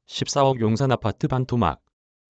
(14억) 용산 아파트 반토막.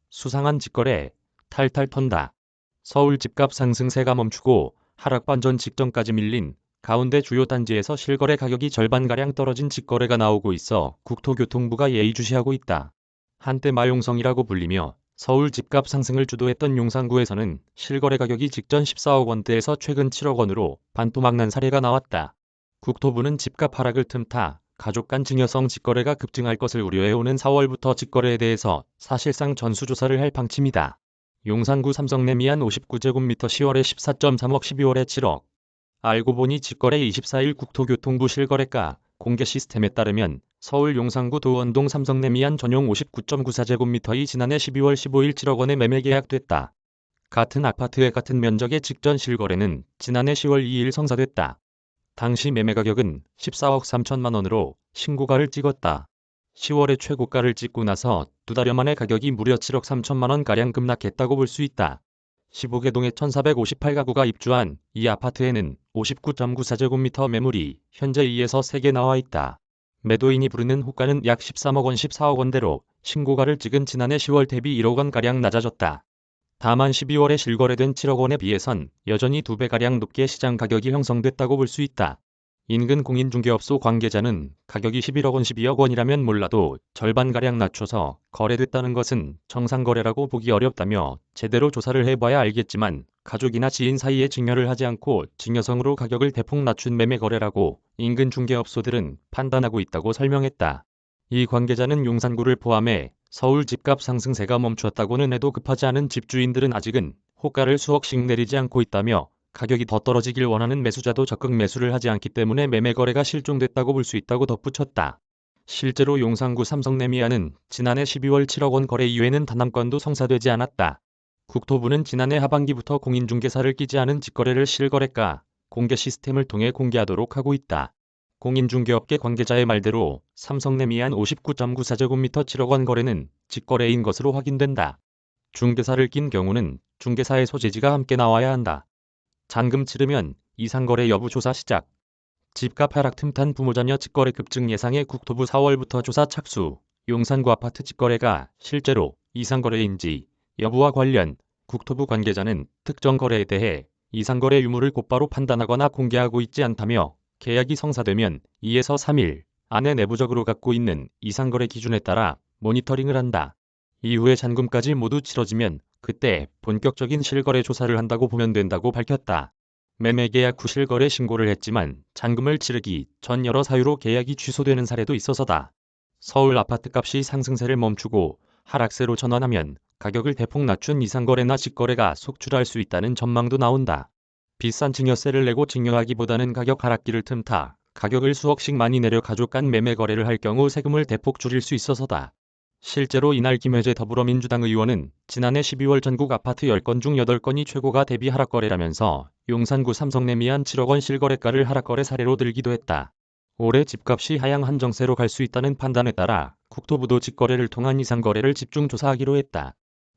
수상한 직거래. 탈탈 턴다. 서울 집값 상승세가 멈추고 하락 반전 직전까지 밀린 가운데 주요 단지에서 실거래 가격이 절반가량 떨어진 직거래가 나오고 있어 국토교통부가 예의주시하고 있다. 한때 마용성이라고 불리며 서울 집값 상승을 주도했던 용산구에서는 실거래 가격이 직전 14억 원대에서 최근 7억 원으로 반토막 난 사례가 나왔다. 국토부는 집값 하락을 틈타 가족 간 증여성 직거래가 급증할 것을 우려해오는 4월부터 직거래에 대해서 사실상 전수조사를 할 방침이다. 용산구 삼성내 미안 59제곱미터 10월에 14.3억 12월에 7억. 알고 보니 직거래 24일 국토교통부 실거래가 공개 시스템에 따르면 서울 용산구 도원동 삼성내 미안 전용 59.94제곱미터이 지난해 12월 15일 7억 원에 매매 계약됐다. 같은 아파트의 같은 면적의 직전 실거래는 지난해 10월 2일 성사됐다. 당시 매매 가격은 14억 3천만 원으로 신고가를 찍었다. 10월에 최고가를 찍고 나서 두 달여 만에 가격이 무려 7억 3천만 원가량 급락했다고 볼 수 있다. 15개동에 1458가구가 입주한 이 아파트에는 59.94제곱미터 매물이 현재 2에서 3개 나와 있다. 매도인이 부르는 호가는 약 13억 원 14억 원대로 신고가를 찍은 지난해 10월 대비 1억 원가량 낮아졌다. 다만 12월에 실거래된 7억 원에 비해선 여전히 2배가량 높게 시장 가격이 형성됐다고 볼 수 있다. 인근 공인중개업소 관계자는 가격이 11억 원 12억 원이라면 몰라도 절반가량 낮춰서 거래됐다는 것은 정상거래라고 보기 어렵다며 제대로 조사를 해봐야 알겠지만 가족이나 지인 사이에 증여를 하지 않고 증여성으로 가격을 대폭 낮춘 매매 거래라고 인근 중개업소들은 판단하고 있다고 설명했다. 이 관계자는 용산구를 포함해 서울 집값 상승세가 멈췄다고는 해도 급하지 않은 집주인들은 아직은 호가를 수억씩 내리지 않고 있다며 가격이 더 떨어지길 원하는 매수자도 적극 매수를 하지 않기 때문에 매매 거래가 실종됐다고 볼 수 있다고 덧붙였다. 실제로 용산구 삼성내 미아는 지난해 12월 7억 원 거래 이외에는 단 한 건도 성사되지 않았다. 국토부는 지난해 하반기부터 공인중개사를 끼지 않은 직거래를 실거래가 공개 시스템을 통해 공개하도록 하고 있다. 공인중개업계 관계자의 말대로 삼성내 미안 59.94제곱미터 7억 원 거래는 직거래인 것으로 확인된다. 중개사를 낀 경우는 중개사의 소재지가 함께 나와야 한다. 잔금 치르면 이상거래 여부 조사 시작. 집값 하락 틈탄 부모자녀 직거래 급증 예상해 국토부 4월부터 조사 착수. 용산구 아파트 직거래가 실제로 이상거래인지 여부와 관련 국토부 관계자는 특정 거래에 대해 이상거래 유무를 곧바로 판단하거나 공개하고 있지 않다며 계약이 성사되면 2에서 3일 안에 내부적으로 갖고 있는 이상거래 기준에 따라 모니터링을 한다. 이후에 잔금까지 모두 치러지면 그때 본격적인 실거래 조사를 한다고 보면 된다고 밝혔다. 매매 계약 후 실거래 신고를 했지만 잔금을 치르기 전 여러 사유로 계약이 취소되는 사례도 있어서다. 서울 아파트값이 상승세를 멈추고 하락세로 전환하면 가격을 대폭 낮춘 이상거래나 직거래가 속출할 수 있다는 전망도 나온다. 비싼 증여세를 내고 증여하기보다는 가격 하락기를 틈타 가격을 수억씩 많이 내려 가족 간 매매 거래를 할 경우 세금을 대폭 줄일 수 있어서다. 실제로 이날 김혜재 더불어민주당 의원은 지난해 12월 전국 아파트 10건 중 8건이 최고가 대비 하락거래라면서 용산구 삼성내 미안 7억 원 실거래가를 하락거래 사례로 들기도 했다. 올해 집값이 하향 한정세로 갈 수 있다는 판단에 따라 국토부도 직거래를 통한 이상거래를 집중 조사하기로 했다.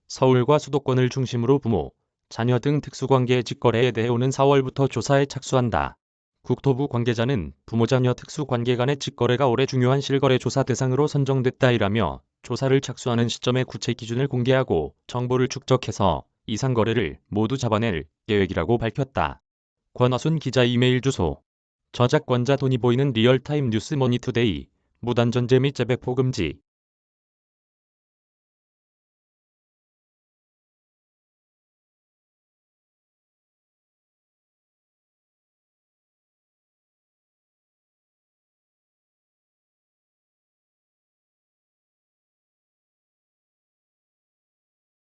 서울과 수도권을 중심으로 부모, 자녀 등 특수관계의 직거래에 대해 오는 4월부터 조사에 착수한다. 국토부 관계자는 부모자녀 특수관계 간의 직거래가 올해 중요한 실거래 조사 대상으로 선정됐다이라며 조사를 착수하는 시점에 구체 기준을 공개하고 정보를 축적해서 이상거래를 모두 잡아낼 계획이라고 밝혔다. 권하순 기자 이메일 주소. 저작권자 돈이 보이는 리얼타임 뉴스 머니투데이. 무단전제 및 재배포 금지.